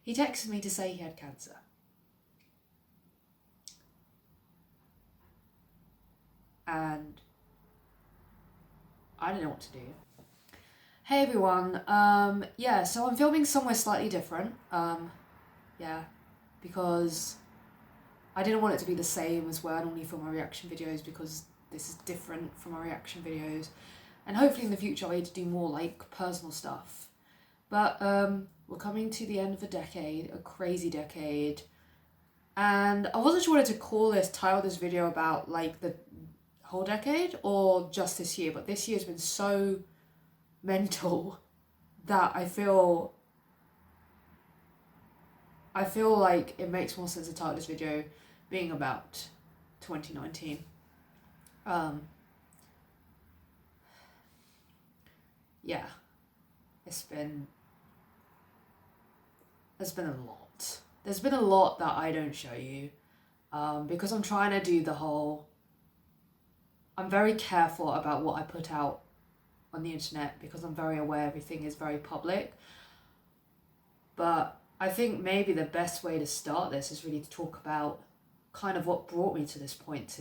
He texted me to say he had cancer. And I didn't know what to do. Hey everyone, so I'm filming somewhere slightly different, because I didn't want it to be the same as where I normally film my reaction videos, because this is different from my reaction videos, and hopefully in the future I'll be able to do more like personal stuff. But we're coming to the end of a decade, a crazy decade, and I wasn't sure whether to title this video about like the whole decade or just this year, but this year's been so mental that I feel like it makes more sense to title this video being about 2019. Yeah, there's been a lot. There's been a lot that I don't show you, because I'm trying to do the whole, I'm very careful about what I put out on the internet because I'm very aware everything is very public. But I think maybe the best way to start this is really to talk about kind of what brought me to this point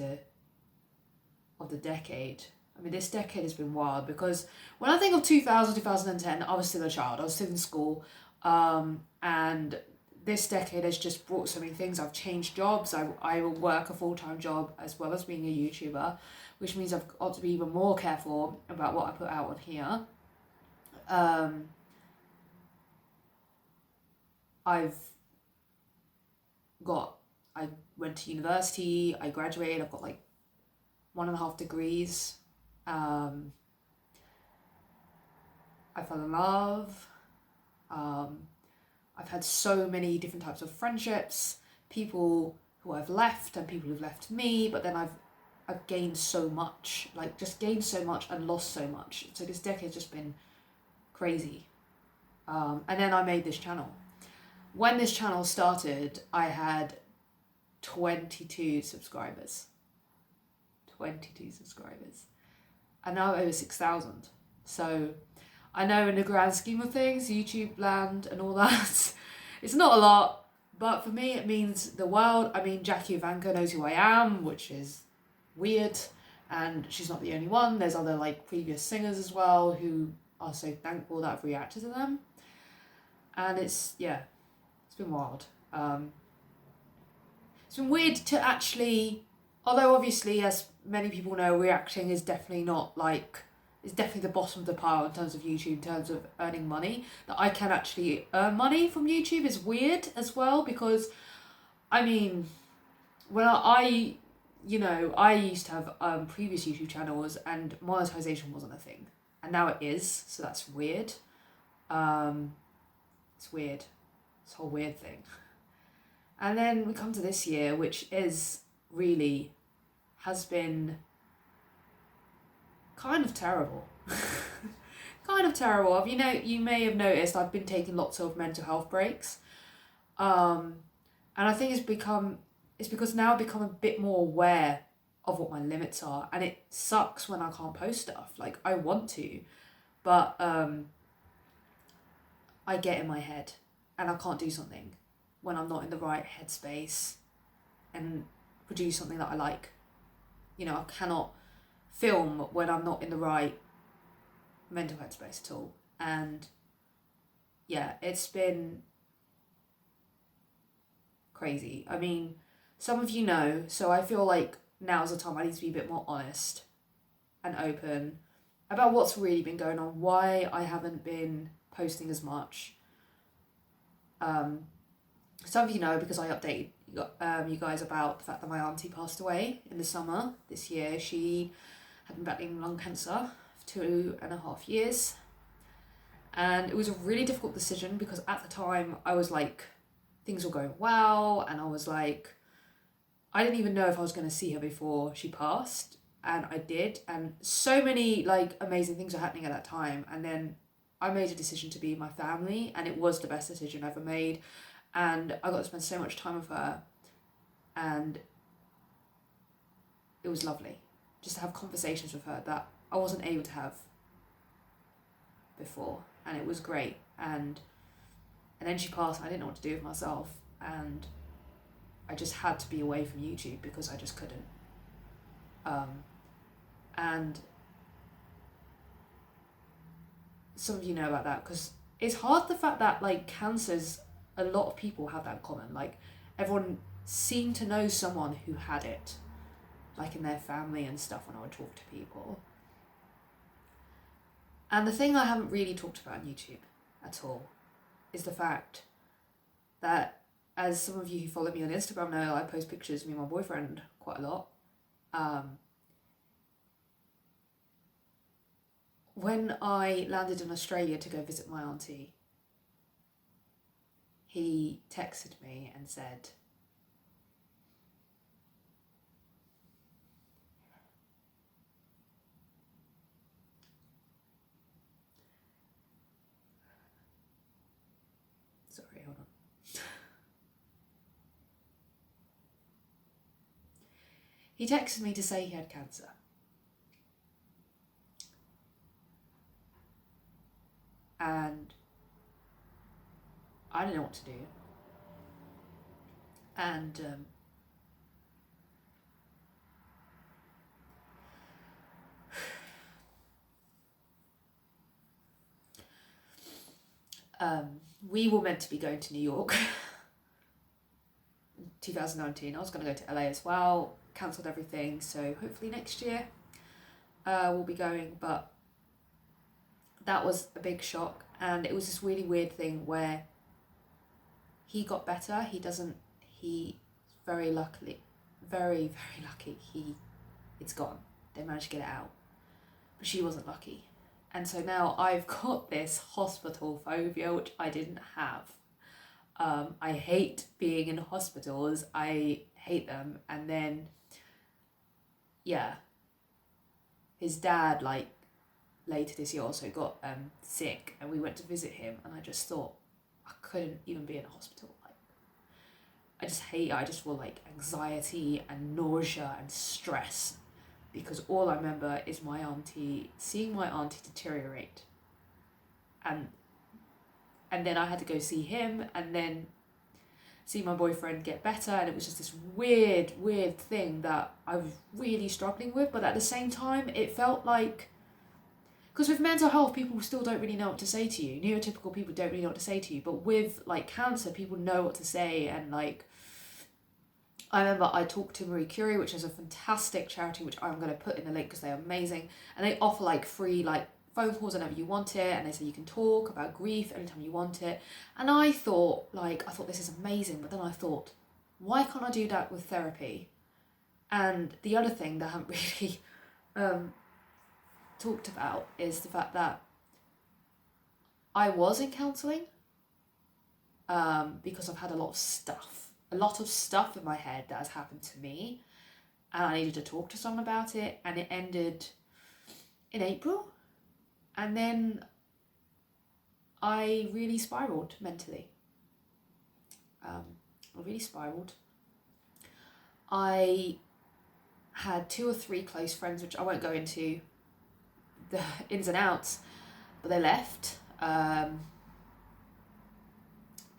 of the decade. I mean, this decade has been wild because when I think of 2010, I was still a child. I was still in school. And this decade has just brought so many things. I've changed jobs. I will work a full-time job as well as being a YouTuber, which means I've got to be even more careful about what I put out on here. I went to university, I graduated, I've got like 1.5 degrees. I fell in love. I've had so many different types of friendships, people who I've left and people who've left me, but then I've gained so much, gained so much and lost so much. So this decade's just been crazy. And then I made this channel. When this channel started, I had 22 subscribers. 22 subscribers. And now over 6,000. So I know in the grand scheme of things, YouTube land and all that, it's not a lot, but for me it means the world. I mean, Jackie Ivanka knows who I am, which is weird, and she's not the only one. There's other like previous singers as well who are so thankful that I've reacted to them. And it's been wild. It's been weird to actually, although obviously as many people know, reacting is definitely not like, it's definitely the bottom of the pile in terms of YouTube, in terms of earning money. That I can actually earn money from YouTube is weird as well, because I mean, when I used to have previous YouTube channels and monetization wasn't a thing, and now it is, so that's weird. It's weird, this whole weird thing. And then we come to this year, which is really, has been kind of terrible. Kind of terrible. You may have noticed I've been taking lots of mental health breaks. And I think it's because now I've become a bit more aware of what my limits are, and it sucks when I can't post stuff. Like, I want to, but I get in my head and I can't do something when I'm not in the right headspace and produce something that I like. I cannot film when I'm not in the right mental headspace at all. And yeah, it's been crazy. I mean, some of you know, so I feel like now's the time I need to be a bit more honest and open about what's really been going on, why I haven't been posting as much. Some of you know because I updated you guys about the fact that my auntie passed away in the summer this year. She had been battling lung cancer for 2.5 years. And it was a really difficult decision because at the time I was like, things were going well, and I was like, I didn't even know if I was going to see her before she passed, and I did, and so many like amazing things were happening at that time. And then I made a decision to be with my family, and it was the best decision I ever made, and I got to spend so much time with her, and it was lovely just to have conversations with her that I wasn't able to have before, and it was great. And And then she passed, and I didn't know what to do with myself, and I just had to be away from YouTube because I just couldn't. And some of you know about that, because it's hard, the fact that like cancers, a lot of people have that in common. Like everyone seemed to know someone who had it, like in their family and stuff, when I would talk to people. And the thing I haven't really talked about on YouTube at all is the fact that, as some of you who follow me on Instagram know, I post pictures of me and my boyfriend quite a lot. When I landed in Australia to go visit my auntie, he texted me and said, sorry, hold on. He texted me to say he had cancer. And I didn't know what to do. And we were meant to be going to New York in 2019. I was going to go to LA as well, cancelled everything, so hopefully next year we'll be going. But that was a big shock, and it was this really weird thing where he got better. He very lucky, it's gone. They managed to get it out. But she wasn't lucky. And so now I've got this hospital phobia, which I didn't have. I hate being in hospitals. I hate them. And then, yeah, his dad, like, later this year also got sick, and we went to visit him, and I just thought I couldn't even be in a hospital. Like, I just hate it. I just feel like anxiety and nausea and stress, because all I remember is seeing my auntie deteriorate, and then I had to go see him, and then see my boyfriend get better, and it was just this weird thing that I was really struggling with. But at the same time, it felt like, because with mental health, people still don't really know what to say to you. Neurotypical people don't really know what to say to you. But with like cancer, people know what to say. And like, I remember I talked to Marie Curie, which is a fantastic charity, which I'm going to put in the link because they're amazing. And they offer like free like phone calls whenever you want it. And they say you can talk about grief anytime you want it. And I thought this is amazing. But then I thought, why can't I do that with therapy? And the other thing that I haven't really talked about is the fact that I was in counselling because I've had a lot of stuff in my head that has happened to me, and I needed to talk to someone about it, and it ended in April, and then I really spiraled mentally. I had 2 or 3 close friends, which I won't go into the ins and outs, but they left, and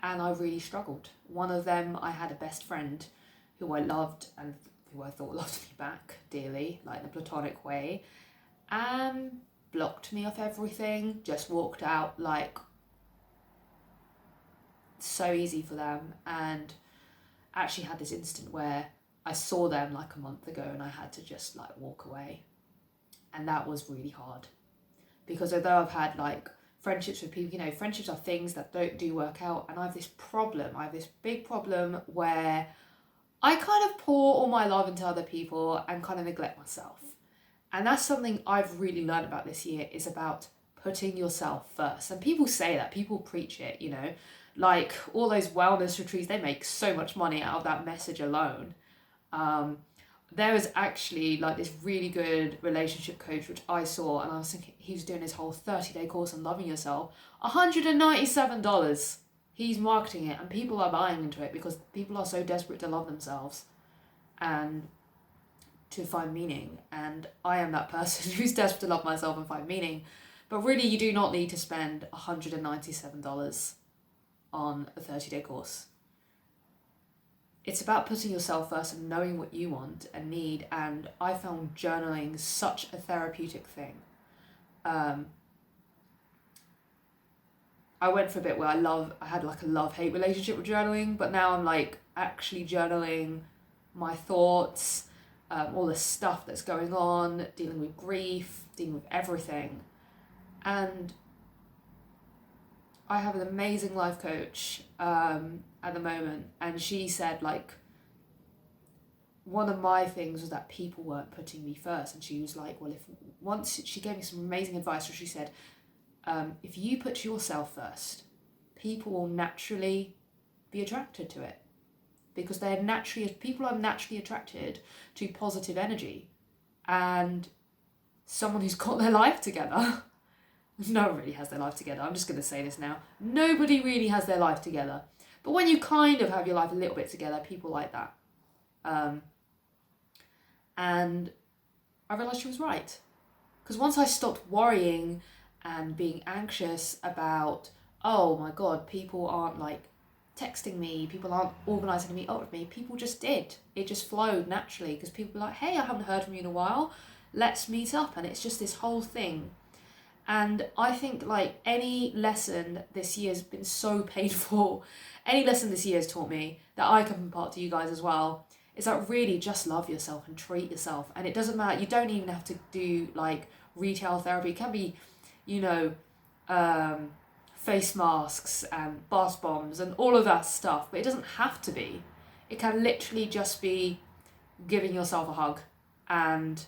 I really struggled. One of them, I had a best friend who I loved and who I thought loved me back dearly, like in a platonic way, and blocked me off everything, just walked out. Like, so easy for them. And actually had this instant where I saw them like a month ago and I had to just like walk away. And that was really hard, because although I've had like friendships with people, friendships are things that don't work out, and I have this big problem where I kind of pour all my love into other people and kind of neglect myself. And that's something I've really learned about this year, is about putting yourself first. And people say that, people preach it, like all those wellness retreats, they make so much money out of that message alone. There was actually like this really good relationship coach, which I saw, and I was thinking, he was doing his whole 30-day course on loving yourself, $197. He's marketing it, and people are buying into it because people are so desperate to love themselves and to find meaning. And I am that person who's desperate to love myself and find meaning. But really, you do not need to spend $197 on a 30-day course. It's about putting yourself first and knowing what you want and need, and I found journaling such a therapeutic thing. I went for a bit where I had like a love-hate relationship with journaling, but now I'm like actually journaling my thoughts, all the stuff that's going on, dealing with grief, dealing with everything. And I have an amazing life coach at the moment, and she said, like, one of my things was that people weren't putting me first, and she was like, well, she gave me some amazing advice where she said, if you put yourself first, people will naturally be attracted to it, because people are naturally attracted to positive energy, and someone who's got their life together. No one really has their life together. I'm just going to say this now. Nobody really has their life together. But when you kind of have your life a little bit together, people like that. And I realised she was right. Because once I stopped worrying and being anxious about, oh my God, people aren't like texting me, people aren't organising to meet up with me, people just did. It just flowed naturally, because people were like, hey, I haven't heard from you in a while, let's meet up. And it's just this whole thing. And I think like any lesson this year has been so painful, any lesson this year has taught me that I can impart to you guys as well, is that really just love yourself and treat yourself. And it doesn't matter, you don't even have to do like retail therapy. It can be, face masks and bath bombs and all of that stuff, but it doesn't have to be. It can literally just be giving yourself a hug and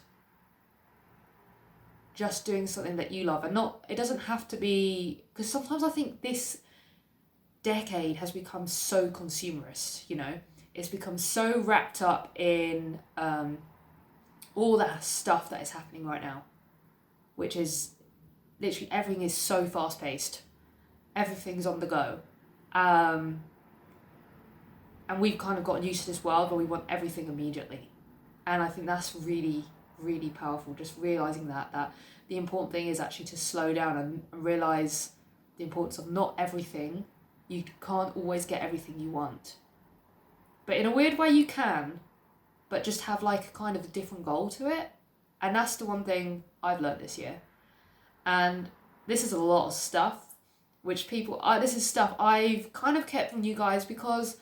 just doing something that you love. And it doesn't have to be, because sometimes I think this decade has become so consumerist, it's become so wrapped up in all that stuff that is happening right now, which is literally everything is so fast paced, everything's on the go, and we've kind of gotten used to this world where we want everything immediately. And I think that's really, really powerful, just realising that the important thing is actually to slow down and realise the importance of not everything. You can't always get everything you want, but in a weird way you can, but just have like a kind of a different goal to it. And that's the one thing I've learned this year. And this is a lot of stuff which this is stuff I've kind of kept from you guys, because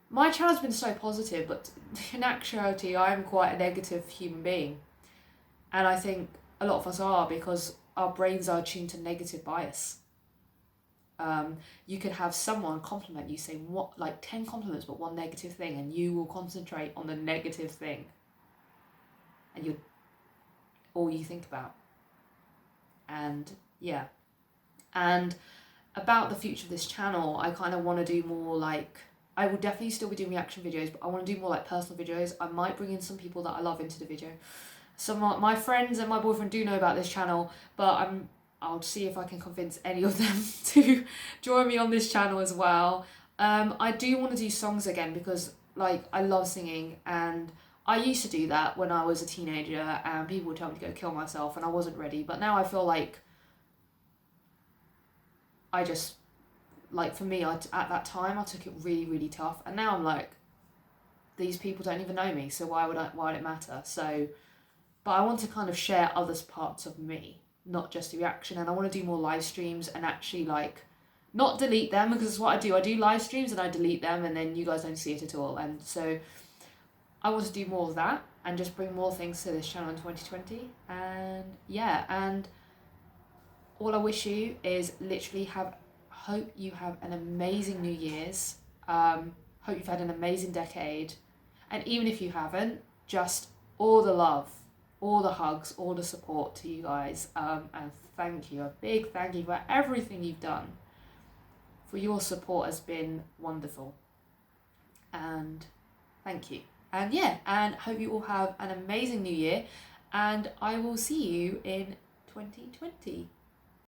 my channel's been so positive, but in actuality I am quite a negative human being. And I think a lot of us are, because our brains are attuned to negative bias. You could have someone compliment you, say 10 compliments but one negative thing, and you will concentrate on the negative thing, and you're all you think about. And yeah, and about the future of this channel, I kind of want to do more like, I will definitely still be doing reaction videos, but I want to do more like personal videos. I might bring in some people that I love into the video. Some of my friends and my boyfriend do know about this channel, but I'll see if I can convince any of them to join me on this channel as well. I do want to do songs again, because like I love singing, and I used to do that when I was a teenager, and people would tell me to go kill myself and I wasn't ready. But now I feel like I just, like for me, at that time I took it really, really tough, and now I'm like, these people don't even know me, so why would it matter? So, but I want to kind of share other parts of me, not just the reaction. And I want to do more live streams and actually like not delete them, because it's what I do live streams and I delete them and then you guys don't see it at all. And so I want to do more of that and just bring more things to this channel in 2020. And yeah, and all I wish you is literally hope you have an amazing New Year's. Hope you've had an amazing decade. And even if you haven't, just all the love, all the hugs, all the support to you guys. And thank you, a big thank you for everything you've done. For your support has been wonderful. And thank you. And yeah, and hope you all have an amazing New Year. And I will see you in 2020.